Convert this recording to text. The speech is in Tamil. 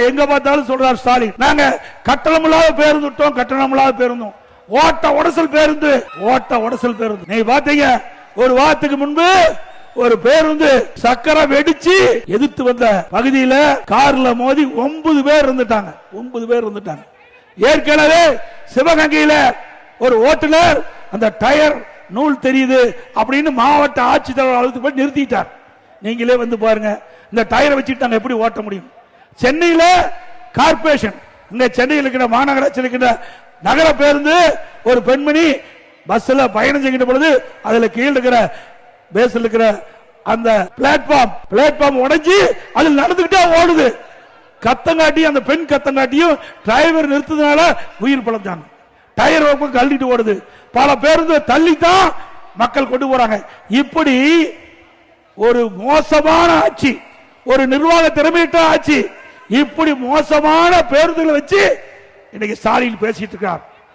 எங்க பார்த்தாலும் சொல்றார் ஸ்டாலின், நாங்க கட்டணம் இல்லாத பேருந்து விட்டோம், கட்டணம் இல்லாத பேருந்தோம், ஓட்ட உடசல் பேருந்து, ஓட்ட உடசல் பேருந்து. நீ பாத்தீங்க ஒரு வாரத்துக்கு முன்பு ஒரு பேருந்து சக்கரை வெடிச்சு எதிர்த்து வந்த பகுதியில கார்ல மோதி 9 பேர் இருந்துட்டாங்க. 9 பேர் இருந்துட்டாங்க. ஏற்கனவே சிவகங்கையில ஒரு ஓட்டுநர் அந்த டயர் நூல் தெரியுது அப்படின்னு மாவட்ட ஆட்சித்தலைவர் அழுத்து போய் நிறுத்திட்டார். நீங்களே வந்து பாருங்க, இந்த டயரை வச்சுட்டு எப்படி ஓட்ட முடியும்? சென்னையில கார்பரேஷன், இங்க சென்னையில் இருக்கிற மாநகராட்சி இருக்கிற நகர பேருந்து ஒரு பெண்மணி பஸ்ல பயணம் செய்கிற பொழுது அதுல கீழே இருக்கிற பேஸ்ல இருக்கிற அந்த பிளாட்பார்ம் உடைஞ்சு அதில் நடந்துகிட்டே ஓடுது. கத்தங்காட்டி அந்த பெண் கத்தங்காட்டியும் டிரைவர் நிறுத்ததுனால உயிர் பழந்தாங்க. டயர் கழட்டிட்டு ஓடுது. பல பேருந்து தள்ளித்தான் மக்கள் கொண்டு போறாங்க. இப்படி ஒரு மோசமான ஆட்சி, ஒரு நிர்வாக திறமையிட்ட ஆட்சி, இப்படி மோசமான பேருந்துகளை வச்சு இன்னைக்கு ஸ்டாலின் பேசிட்டு இருக்கார்.